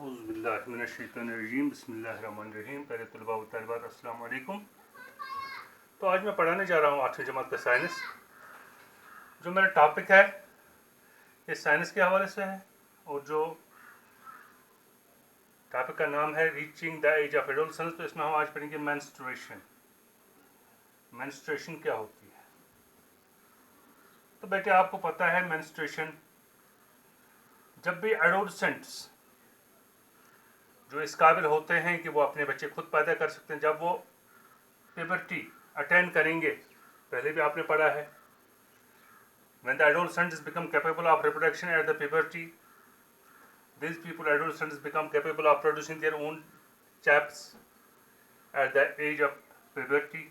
औज़ुबिल्लाहिमिनश्शैतानिर्रजीम बिस्मिल्लाहिर्रहमानिर्रहीम। पहले तलबा व तालिबात अस्सलाम वालेकुम। तो आज मैं पढ़ाने जा रहा हूँ 8वीं जमात का साइंस। जो मेरा टॉपिक है ये साइंस के हवाले से है और जो टॉपिक का नाम है reaching the age of adolescence. तो इसमें हम आज पढ़ेंगे मेंस्ट्रुएशन। मेंस्ट्रुएशन क्या होती है? तो बेटे आपको पता है मेंस्ट्रुएशन, जब भी एडोलसेंट्स जो इस काबिल होते हैं कि वो अपने बच्चे खुद पैदा कर सकते हैं, जब वो प्यूबर्टी अटेंड करेंगे, पहले भी आपने पढ़ा है, when the adolescents become capable of reproduction at the puberty, these people adolescents become capable of producing their own chaps at the age of puberty.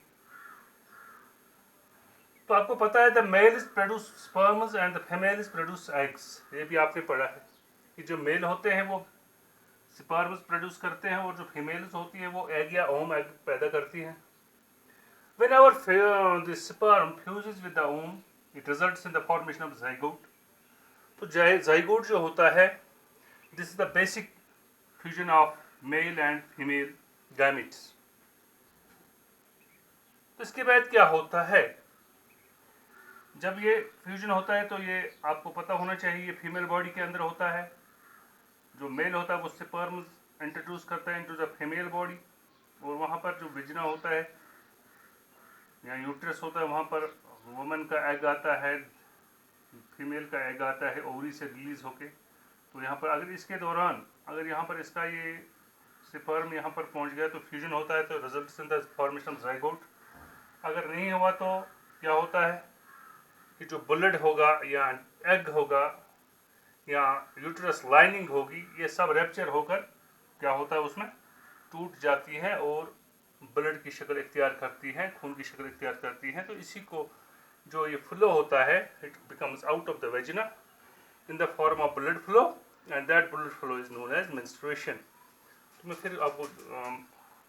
तो आपको पता है the male is produce sperms and the female is produce eggs. ये भी आपने पढ़ा है कि जो मेल होते हैं वो स्पर्म्स प्रोड्यूस करते हैं और जो फीमेल्स होती है वो एग या ओम एग पैदा करती हैं। Whenever the sperm fuses with the ovum, it results in the formation of zygote. तो zygote जो होता है, this is the basic fusion of male and female gametes. तो इसके बाद क्या होता है? जब ये फ्यूजन होता है तो ये आपको पता होना चाहिए, ये फीमेल बॉडी के अंदर होता है। जो मेल होता है वो स्पर्म्स इंट्रोड्यूस करता है इनटू द फीमेल बॉडी, और वहाँ पर जो विजना होता है या यूट्रस होता है, वहाँ पर वुमन का एग आता है, फीमेल का एग आता है ओवरी से रिलीज होके। तो यहाँ पर अगर इसके दौरान अगर यहाँ पर इसका ये स्पर्म यहाँ पर पहुँच गया तो फ्यूजन होता है, तो results in the formation of zygote. अगर नहीं हुआ तो क्या होता है कि जो बुलेट होगा या एग होगा या यूट्रस लाइनिंग होगी, ये सब रैप्चर होकर क्या होता है, उसमें टूट जाती है और ब्लड की शक्ल इख्तियार करती है, खून की शक्ल इख्तियार करती है। तो इसी को जो ये फ्लो होता है, it becomes out of the vagina in the form of blood flow, and that blood flow is known as menstruation. तो मैं फिर आपको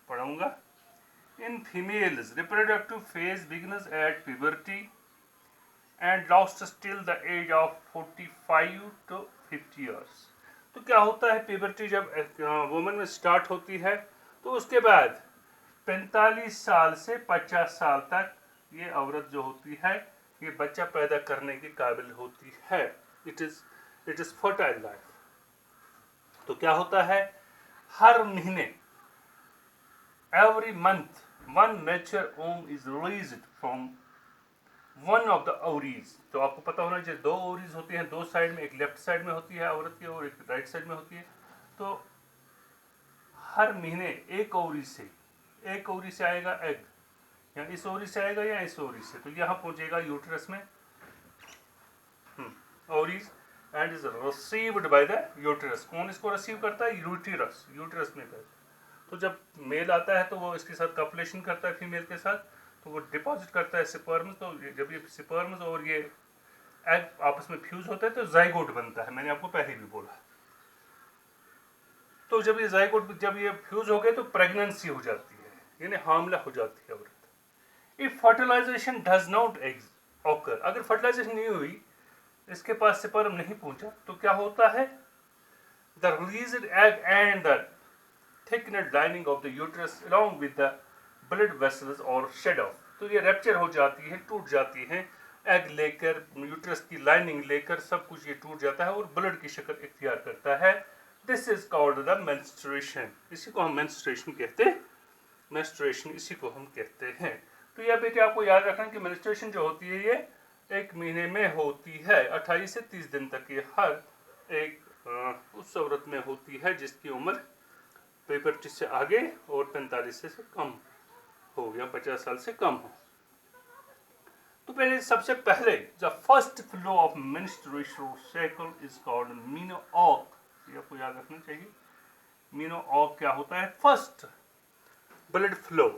पढ़ाऊंगा। In females reproductive phase begins at puberty and lasts till the age of 45 to 50 years. तो क्या होता है, puberty जब वुमन में स्टार्ट होती है तो उसके बाद 45 साल से 50 साल तक ये औरत जो होती है ये बच्चा पैदा करने के काबिल होती है। It is fertile life. तो क्या होता है, हर महीने every month one mature ovum is released from one of the ovaries. तो आपको पता होना चाहिए, दो ओवरीज होती हैं, दो साइड में, एक लेफ्ट साइड में होती है औरत की और एक राइट साइड में होती है। तो हर महीने एक ओवरी से आएगा एग, या इस ओवरी से आएगा या इस ओवरी से, तो यहाँ पहुंचेगा यूट्रस में ovaries and is received by the uterus. कौन इसको रिसीव करता है? यूट्रस में करता है। तो जब मेल आता है तो वो इसके साथ कॉपुलेशन करता है फीमेल के साथ, तो वो डिपॉजिट करता है स्पर्म्स। तो जब ये स्पर्म्स और ये एग आपस में फ्यूज होता है तो ज़ाइगोट बनता है, मैंने आपको पहले भी बोला। तो जब ये ज़ाइगोट जब ये फ्यूज हो गए तो प्रेगनेंसी हो जाती है, यानी हामला हो जाती है औरत। If fertilisation does not occur, अगर फर्टिलाइजेशन नहीं हुई, इसके पास स्पर्म नहीं पहुंचा, तो क्या होता है, the released egg and the thickened lining of the uterus along with the blood vessels और शेड ऑफ। तो ये रैप्चर हो जाती है, टूट जाती है, एग लेकर, यूट्रस की लाइनिंग लेकर सब कुछ ये टूट जाता है और ब्लड की शक्ल इख्तियार करता है। This is called the menstruation. इसी को हम मेंस्ट्रुएशन कहते हैं। मेंस्ट्रुएशन इसी को हम कहते हैं। तो यह बेटे आपको याद रखना कि मेंस्ट्रुएशन जो होती है ये एक महीने में होती है, 28 से 30 दिन तक ये हर एक उस औरत में होती है जिसकी उम्र प्यूबर्टी से आगे और 45 से कम हो या 50 साल से कम हो। तो पहले सबसे पहले the first flow of menstruation cycle is called मेनोऑक। ये आपको याद रखना चाहिए। मेनोऑक क्या होता है? फर्स्ट ब्लड फ्लो,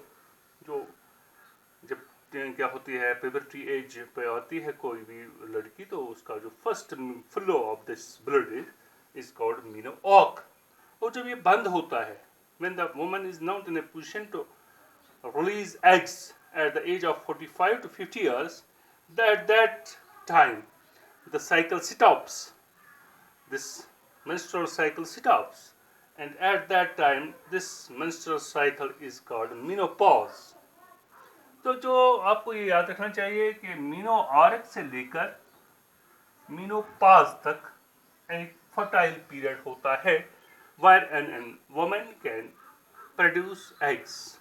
जो जब क्या होती है प्यूबर्टी एज पे आती है कोई भी लड़की, तो उसका जो first flow of this blood is called मेनोऑक। और जब ये बंद होता है, when the woman is not in a position to release eggs at the age of 45 to 50 years, that time the cycle stops. This menstrual cycle stops and at that time this menstrual cycle is called menopause. तो जो आपको ये याद रखना चाहिए कि मीनोआर्क से लेकर मीनोपाज तक एक फर्टाइल पीरियड होता है where an woman can produce eggs,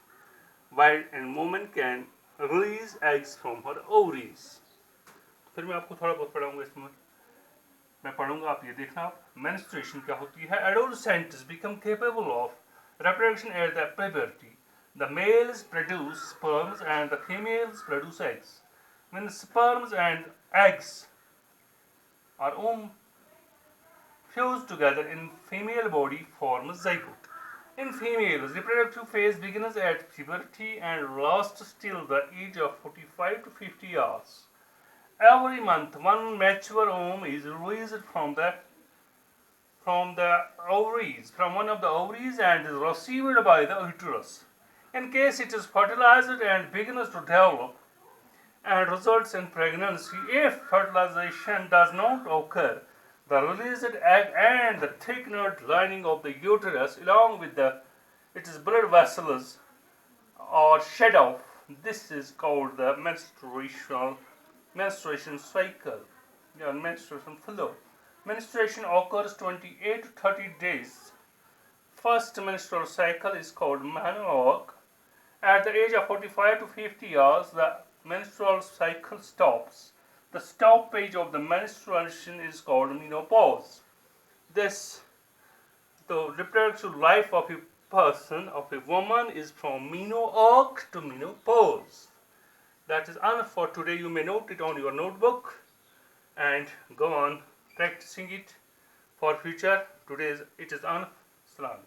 while a woman can release eggs from her ovaries. फिर मैं आपको थोड़ा बहुत पढ़ाऊंगा इसमें, मैं पढ़ूंगा, आप ये देखना। आप मेंस्ट्रुएशन क्या होती है। Adolescents become capable of reproduction at the puberty. The males produce sperms and the females produce eggs. When sperms and eggs are fused together in female body forms zygote. In females, reproductive phase begins at puberty and lasts till the age of 45 to 50 years. Every month, one mature ovum is released from one of the ovaries and is received by the uterus. In case it is fertilized and begins to develop and results in pregnancy, if fertilization does not occur, the released egg and the thickened lining of the uterus along with its blood vessels are shed off. This is called the menstruation cycle, menstruation flow. Menstruation occurs 28 to 30 days. First menstrual cycle is called menarche. At the age of 45 to 50 years, the menstrual cycle stops. The stoppage of the menstruation is called menopause. The reproductive life of a person, of a woman, is from menarche to menopause. That is enough for today. You may note it on your notebook and go on practicing it for future. It is enough. Salam.